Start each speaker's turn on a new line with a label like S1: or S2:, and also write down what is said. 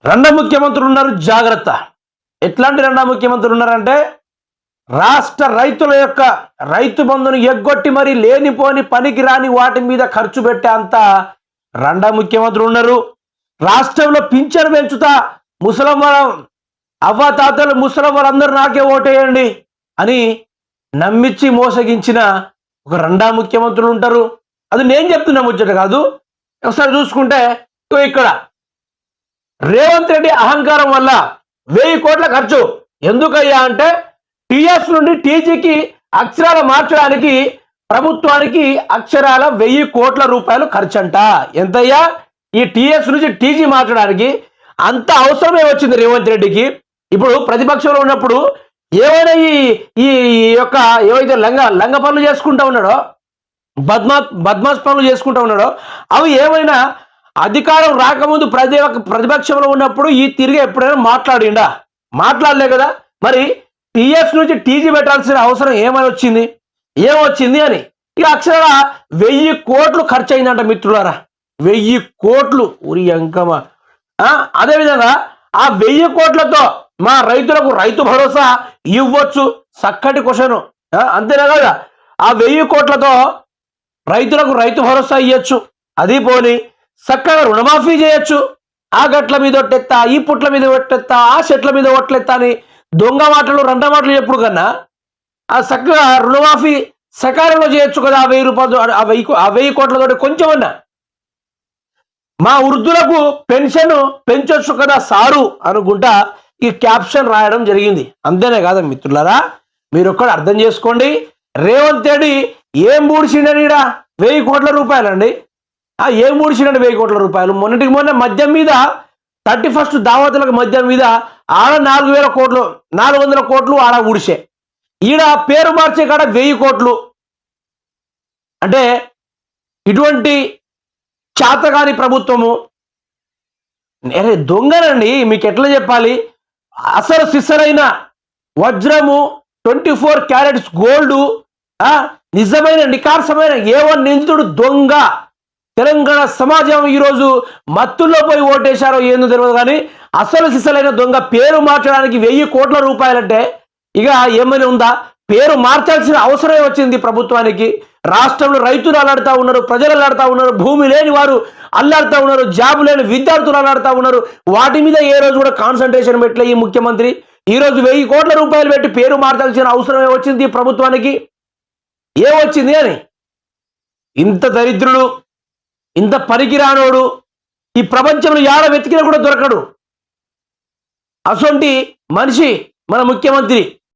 S1: రెండో ముఖ్యమంత్రులు ఉన్నారు, జాగ్రత్త. ఎట్లాంటి రెండో ముఖ్యమంత్రులు ఉన్నారంటే రాష్ట్ర రైతుల యొక్క రైతు బంధును ఎగ్గొట్టి మరి లేనిపోని పనికి రాని వాటి మీద ఖర్చు పెట్టే అంత రెండో ముఖ్యమంత్రులు ఉన్నారు. రాష్ట్రంలో పింఛను పెంచుతా ముసలమ్మలం అవ్వాతాతలు ముసలమ్మలందరూ నాకే ఓటేయండి అని నమ్మించి మోసగించిన ఒక రెండో ముఖ్యమంత్రులు ఉంటారు. అది నేను చెప్తున్నా ముచ్చట కాదు. ఒకసారి చూసుకుంటే ఇక్కడ రేవంత్ రెడ్డి అహంకారం వల్ల 1000 కోట్ల ఖర్చు ఎందుకయ్యా అంటే టీఎస్ నుండి టీజీకి అక్షరాలు మార్చడానికి ప్రభుత్వానికి అక్షరాల 1000 కోట్ల రూపాయలు ఖర్చు అంట. ఎంతయ్యా? ఈ టీఎస్ నుంచి టీజీ మార్చడానికి అంత అవసరమే వచ్చింది రేవంత్ రెడ్డికి. ఇప్పుడు ప్రతిపక్షంలో ఉన్నప్పుడు ఏమైనా ఈ యొక్క ఏవైతే లంగ పనులు చేసుకుంటా ఉన్నాడో, బద్మాస్ పనులు చేసుకుంటా ఉన్నాడో అవి ఏమైనా అధికారం రాకముందు ప్రతిపక్షంలో ఉన్నప్పుడు ఈ తిరిగి ఎప్పుడైనా మాట్లాడలే కదా. మరి టీఎస్ నుంచి టీజీ పెట్టాల్సిన అవసరం ఏమొచ్చింది అని ఇక అక్షరాల 1000 కోట్లు ఖర్చు అయిందంట మిత్రులారా. 1000 కోట్లు ఉరి అంకమ. అదేవిధంగా ఆ 1000 కోట్లతో మా రైతులకు రైతు భరోసా ఇవ్వచ్చు. చక్కటి క్వశ్చన్, అంతేనా కదా? ఆ 1000 కోట్లతో రైతులకు రైతు భరోసా ఇవ్వచ్చు. అది పోని చక్కగా రుణమాఫీ చేయొచ్చు. ఆ గట్ల మీద ఒట్టెత్తా, ఈ పుట్ల మీద ఒట్టెత్తా, ఆ చెట్ల మీద ఒట్లెత్తా అని దొంగ మాటలు రెండ మాటలు ఎప్పుడు కన్నా ఆ చక్కగా రుణమాఫీ సకాలంలో చేయొచ్చు కదా. ఆ 1000 రూపాయలు ఆ 1000 కోట్లతో కొంచెమన్నా మా వృద్ధులకు పెన్షన్ పెంచొచ్చు కదా సారు అనుకుంటా ఈ క్యాప్షన్ రాయడం జరిగింది. అంతేనే కాదా మిత్రులారా? మీరు ఒక్కడు అర్థం చేసుకోండి. రేవంత్ రెడ్డి ఏం పూడిచిండని 1000 కోట్ల రూపాయలండి. ఏం పూడిచిండండి 1000 కోట్ల రూపాయలు? మొన్నటికి మొన్న మద్యం మీద 31st దావతులకు మద్యం మీద ఆడ 400 కోట్లు ఆడ ఊడిసే. ఈడ పేరు మార్చే కాడ 1000 కోట్లు అంటే ఇటువంటి చాతగాని ప్రభుత్వము. దొంగనండి, మీకు ఎట్లా చెప్పాలి? అసలు సిసరైన వజ్రము 24 క్యారెట్స్ గోల్డ్, నిజమైన నికార్సమైన ఏవన్ నిందితుడు దొంగ. తెలంగాణ సమాజం ఈరోజు మత్తుల్లో పోయి ఓటేశారో ఏందో తెలియదు కానీ అసలు సిసలైన దొంగ పేరు మార్చడానికి 1000 కోట్ల రూపాయలంటే ఇక ఏమైనా ఉందా? పేరు మార్చాల్సిన అవసరమే వచ్చింది ప్రభుత్వానికి. రాష్ట్రంలో రైతులు అల్లాడుతూ ఉన్నారు, ప్రజలు అల్లాడుతూ ఉన్నారు, భూమి లేని వారు అల్లాడుతూ ఉన్నారు, జాబు లేని విద్యార్థులు అల్లాడుతూ ఉన్నారు. వాటి మీద ఏ రోజు కూడా కాన్సన్ట్రేషన్ పెట్టలే ఈ ముఖ్యమంత్రి. ఈరోజు 1000 కోట్ల రూపాయలు పెట్టి పేరు మార్చాల్సిన అవసరమే వచ్చింది ప్రభుత్వానికి. ఏమొచ్చింది అని? ఇంత దరిద్రుడు, ఇంత పనికిరానోడు ఈ ప్రపంచంలో యాడ వెతికినా కూడా దొరకడు. అసొంటి మనిషి మన ముఖ్యమంత్రి.